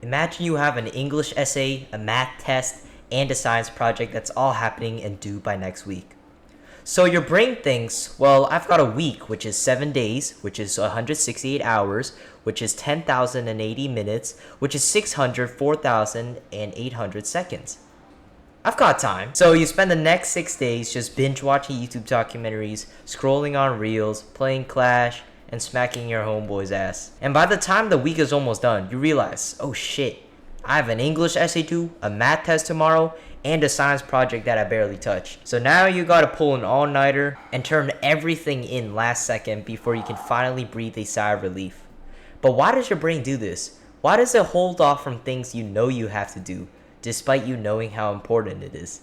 Imagine you have an English essay, a math test, and a science project that's all happening and due by next week. So your brain thinks, well, I've got a week, which is 7 days, which is 168 hours, which is 10,080 minutes, which is 604,800 seconds. I've got time. So you spend the next 6 days just binge watching YouTube documentaries, scrolling on Reels, playing Clash, and smacking your homeboy's ass. And by the time the week is almost done, you realize, oh shit, I have an English essay due, a math test tomorrow, and a science project that I barely touched. So now you gotta pull an all-nighter and turn everything in last second before you can finally breathe a sigh of relief. But why does your brain do this? Why does it hold off from things you know you have to do, despite you knowing how important it is?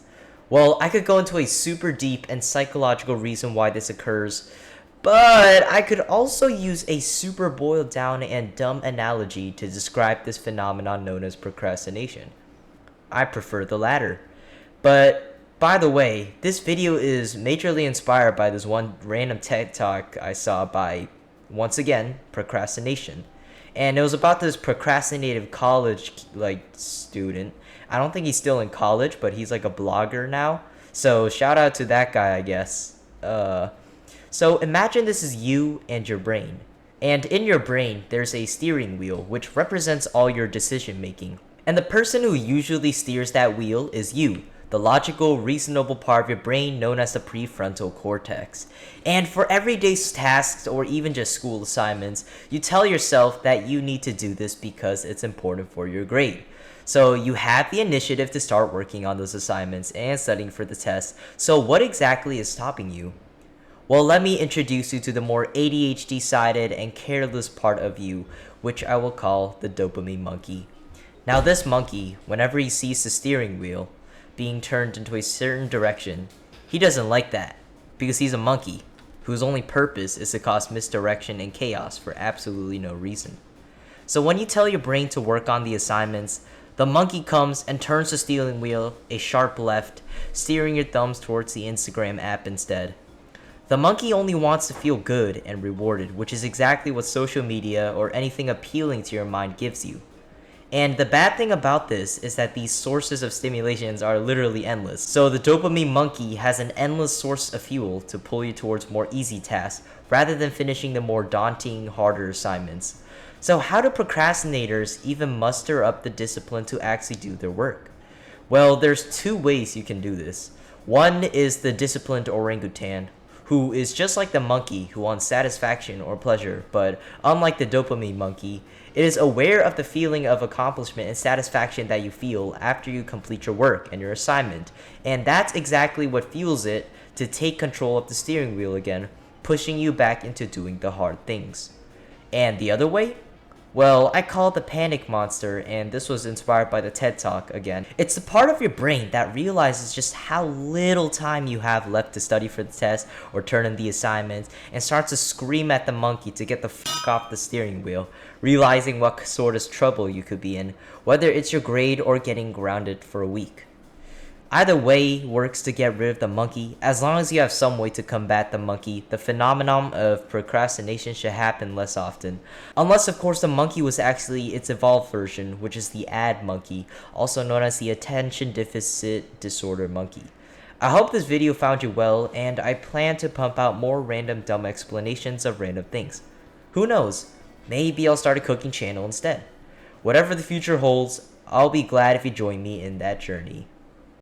Well, I could go into a super deep and psychological reason why this occurs, but I could also use a super boiled down and dumb analogy to describe this phenomenon known as procrastination. I prefer the latter. But by the way, this video is majorly inspired by this one random TED Talk I saw by, once again, procrastination. And it was about this procrastinative college student. I don't think he's still in college, but he's like a blogger now. So shout out to that guy, I guess. So imagine this is you and your brain. And in your brain, there's a steering wheel, which represents all your decision making. And the person who usually steers that wheel is you, the logical, reasonable part of your brain known as the prefrontal cortex. And for everyday tasks or even just school assignments, you tell yourself that you need to do this because it's important for your grade. So you have the initiative to start working on those assignments and studying for the test. So what exactly is stopping you? Well, let me introduce you to the more ADHD-sided and careless part of you, which I will call the dopamine monkey. Now this monkey, whenever he sees the steering wheel being turned into a certain direction, he doesn't like that, because he's a monkey, whose only purpose is to cause misdirection and chaos for absolutely no reason. So when you tell your brain to work on the assignments, the monkey comes and turns the steering wheel a sharp left, steering your thumbs towards the Instagram app instead. The monkey only wants to feel good and rewarded, which is exactly what social media or anything appealing to your mind gives you. And the bad thing about this is that these sources of stimulations are literally endless. So the dopamine monkey has an endless source of fuel to pull you towards more easy tasks rather than finishing the more daunting, harder assignments. So how do procrastinators even muster up the discipline to actually do their work? Well, there's two ways you can do this. One is the disciplined orangutan, who is just like the monkey who wants satisfaction or pleasure, but unlike the dopamine monkey, it is aware of the feeling of accomplishment and satisfaction that you feel after you complete your work and your assignment, and that's exactly what fuels it to take control of the steering wheel again, pushing you back into doing the hard things. And the other way? Well, I call it the panic monster, and this was inspired by the TED Talk again. It's the part of your brain that realizes just how little time you have left to study for the test or turn in the assignments, and starts to scream at the monkey to get the fuck off the steering wheel, realizing what sort of trouble you could be in, whether it's your grade or getting grounded for a week. Either way works to get rid of the monkey. As long as you have some way to combat the monkey, the phenomenon of procrastination should happen less often. Unless, of course, the monkey was actually its evolved version, which is the ad monkey, also known as the attention deficit disorder monkey. I hope this video found you well, and I plan to pump out more random dumb explanations of random things. Who knows? Maybe I'll start a cooking channel instead. Whatever the future holds, I'll be glad if you join me in that journey.